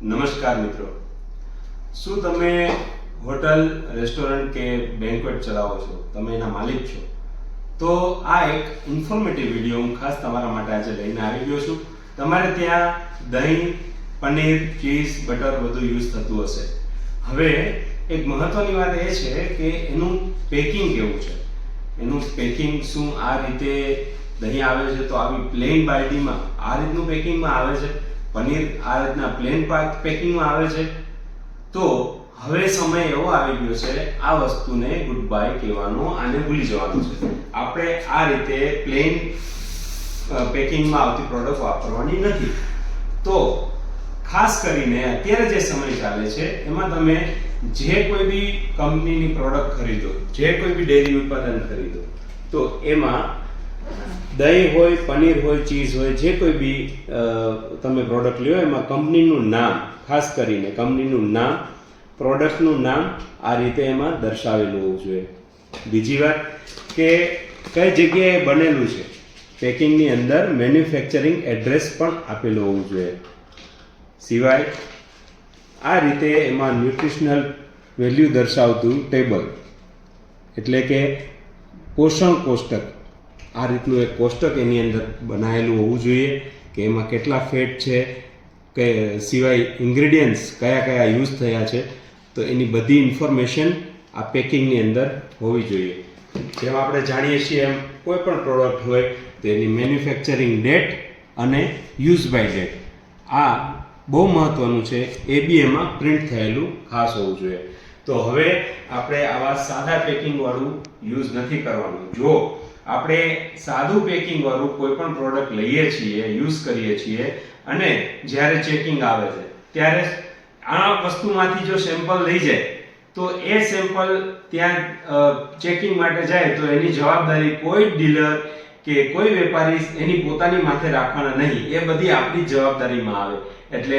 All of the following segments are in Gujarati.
નમસ્કાર મિત્રો, શું તમે હોટલ, રેસ્ટોરન્ટ કે બેન્ક્વેટ ચલાવો છો? તમે એના માલિક છો? તો આ એક ઇન્ફોર્મેટિવ વિડીયો હું ખાસ તમારા માટે આજે લઈને આવી ગયો છું. તમારે ત્યાં દહીં, પનીર, ચીઝ, બટર બધું યુઝ થતું હશે. હવે એક મહત્વની વાત એ છે કે એનું પેકિંગ કેવું છે. એનું પેકિંગ શું આ રીતે દહીં આવે છે તો આવી પ્લેન બાલટીમાં આ રીતનું પેકિંગમાં આવે છે, પનીર આ રીતના પ્લેન પેકિંગમાં આવે છે. તો હવે સમય એવો આવી ગયો છે આ વસ્તુને ગુડ બાય કહેવાનો, આને ભૂલી જવાનું છે. આપણે આ રીતે પ્લેન પેકિંગમાં આવતી પ્રોડક્ટ વાપરવાની નથી. તો ખાસ કરીને અત્યારે જે સમય ચાલે છે એમાં તમે જે કોઈ બી કંપનીની પ્રોડક્ટ ખરીદો, જે કોઈ બી ડેરી ઉત્પાદન ખરીદો, તો એમાં દહીં હોય, પનીર હોય, ચીઝ હોય, જે કોઈ બી તમે પ્રોડક્ટ લ્યો એમાં કંપનીનું નામ, ખાસ કરીને કંપનીનું નામ, પ્રોડક્ટનું નામ આ રીતે એમાં દર્શાવેલું હોવું જોઈએ. બીજી વાત કે કઈ જગ્યાએ બનેલું છે, પેકિંગની અંદર મેન્યુફેક્ચરિંગ એડ્રેસ પણ આપેલું હોવું જોઈએ. સિવાય આ રીતે એમાં ન્યુટ્રિશનલ વેલ્યુ દર્શાવતું ટેબલ, એટલે કે પોષણ કોષ્ટક, આ રીતનું એક કોષ્ટક એની અંદર બનાવેલું હોવું જોઈએ કે એમાં કેટલા ફેટ છે, કે સિવાય ઇન્ગ્રેડિયન્ટ્સ કયા કયા યુઝ થયા છે, તો એની બધી ઇન્ફોર્મેશન આ પેકિંગની અંદર હોવી જોઈએ. જેમ આપણે જાણીએ છીએ એમ કોઈ પણ પ્રોડક્ટ હોય તો એની મેન્યુફેક્ચરિંગ ડેટ અને યુઝ બાય ડેટ આ બહુ મહત્વનું છે. એ બી એમાં પ્રિન્ટ થયેલું ખાસ હોવું જોઈએ. તો હવે આપણે આવા સાદા પેકિંગ વાળું યુઝ નથી કરવાનું. જો આપણે સાદું પેકિંગ વાળું કોઈ પણ પ્રોડક્ટ લઈએ છીએ, યુઝ કરીએ છીએ અને જ્યારે ચેકિંગ આવે છે ત્યારે આ વસ્તુમાંથી જો સેમ્પલ લઈ જાય તો એ સેમ્પલ ત્યાં ચેકિંગ માટે જાય તો એની જવાબદારી કોઈ ડીલર કે કોઈ વેપારી એની પોતાની માથે રાખવાના નહીં. એ બધી આપણી જવાબદારીમાં આવે. એટલે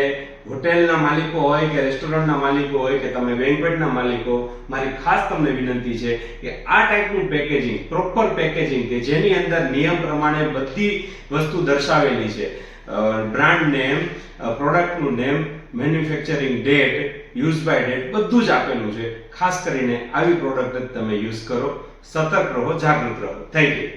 હોટેલના માલિકો હોય કે રેસ્ટોરન્ટના માલિકો હોય કે તમે બેન્ક્વેટના માલિકો, મારી ખાસ તમને વિનંતી છે કે આ ટાઈપનું પેકેજિંગ, પ્રોપર પેકેજિંગ કે જેની અંદર નિયમ પ્રમાણે બધી વસ્તુ દર્શાવેલી છે, બ્રાન્ડ નેમ, પ્રોડક્ટનું name, manufacturing date, use by date બધું જ આપેલું છે. ખાસ કરીને આવી પ્રોડક્ટ જ તમે યુઝ કરો. સતર્ક રહો, જાગૃત રહો. Thank you.